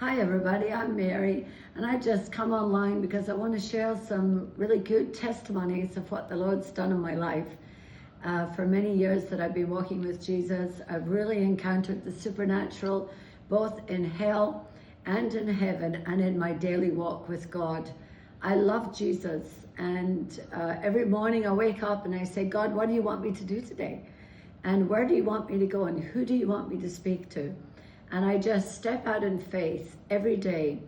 Hi everybody, I'm Mary, and I just come online because I want to share some really good testimonies of what the Lord's done in my life. For many years that I've been walking with Jesus, I've really encountered the supernatural both in hell and in heaven and in my daily walk with God. I love Jesus, and every morning I wake up and I say, God, what do you want me to do today? And where do you want me to go? And who do you want me to speak to? And I just step out in faith every day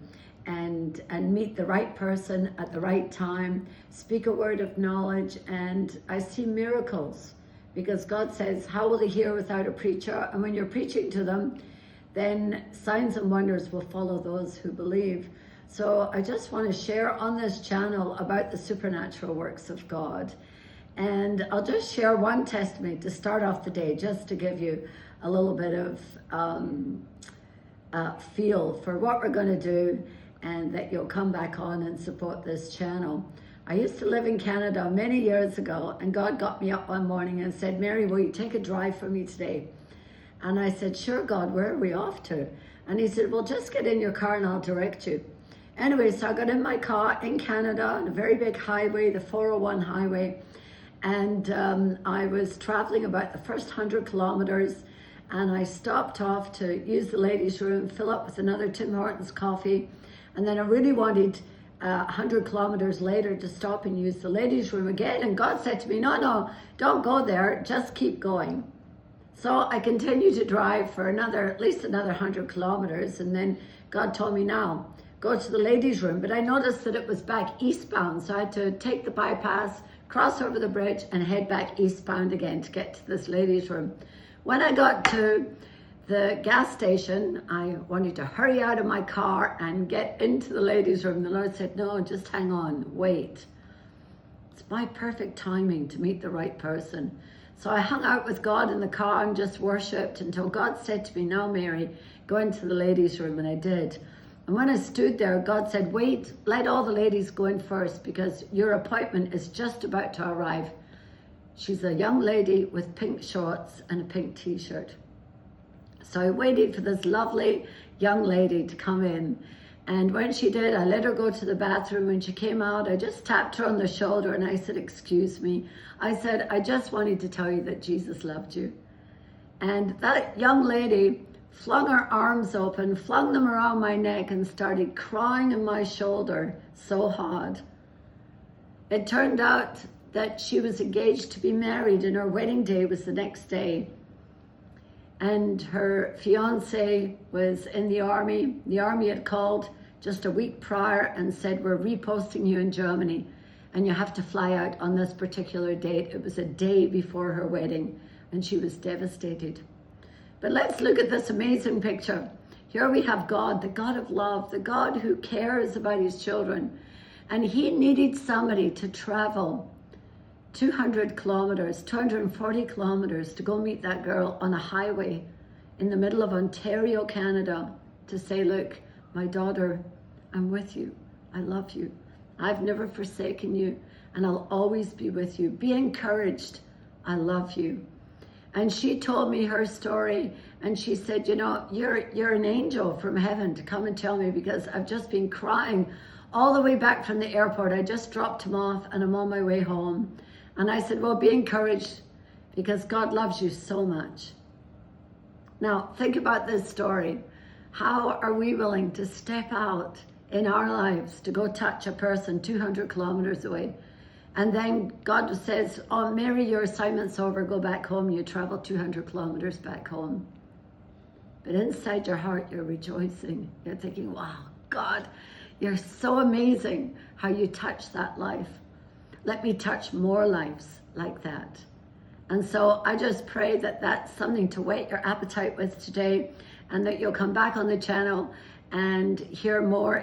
and meet the right person at the right time, speak a word of knowledge, and I see miracles. Because God says, how will they hear without a preacher? And when you're preaching to them, then signs and wonders will follow those who believe. So I just want to share on this channel about the supernatural works of God. And I'll just share one testimony to start off the day, just to give you a little bit of feel for what we're going to do, and that you'll come back on and support this channel. I used to live in Canada many years ago, and God got me up one morning and said, Mary, will you take a drive for me today? And I said, sure, God, where are we off to? And he said, well, just get in your car and I'll direct you. Anyway, so I got in my car in Canada on a very big highway, the 401 highway, and I was traveling about the first 100 kilometers, and I stopped off to use the ladies' room, fill up with another Tim Hortons coffee, and then I really wanted 100 kilometers later to stop and use the ladies' room again, and God said to me, no, don't go there, just keep going. So I continued to drive for at least another 100 kilometers, and then God told me, now, go to the ladies' room, but I noticed that it was back eastbound, so I had to take the bypass, cross over the bridge, and head back eastbound again to get to this ladies' room. When I got to the gas station, I wanted to hurry out of my car and get into the ladies' room. The Lord said, no, just hang on, wait. It's my perfect timing to meet the right person. So I hung out with God in the car and just worshipped until God said to me, now, Mary, go into the ladies' room, and I did. And when I stood there, God said, wait, let all the ladies go in first, because your appointment is just about to arrive. She's a young lady with pink shorts and a pink t-shirt. So I waited for this lovely young lady to come in. And when she did, I let her go to the bathroom. When she came out, I just tapped her on the shoulder and I said, excuse me. I said, I just wanted to tell you that Jesus loved you. And that young lady flung her arms open, flung them around my neck, and started crying on my shoulder so hard. It turned out that she was engaged to be married, and her wedding day was the next day. And her fiance was in the army. The army had called just a week prior and said, we're reposting you in Germany, and you have to fly out on this particular date. It was a day before her wedding, and she was devastated. But let's look at this amazing picture. Here we have God, the God of love, the God who cares about his children. And he needed somebody to travel 200 kilometers, 240 kilometers to go meet that girl on a highway in the middle of Ontario, Canada, to say, look, my daughter, I'm with you. I love you. I've never forsaken you, and I'll always be with you. Be encouraged. I love you. And she told me her story, and she said, you know, you're an angel from heaven to come and tell me, because I've just been crying all the way back from the airport. I just dropped him off and I'm on my way home. And I said, well, be encouraged, because God loves you so much. Now, think about this story. How are we willing to step out in our lives to go touch a person 200 kilometers away? And then God says, oh, Mary, your assignment's over, go back home. You travel 200 kilometers back home. But inside your heart, you're rejoicing. You're thinking, wow, God, you're so amazing how you touch that life. Let me touch more lives like that. And so I just pray that that's something to whet your appetite with today, and that you'll come back on the channel and hear more.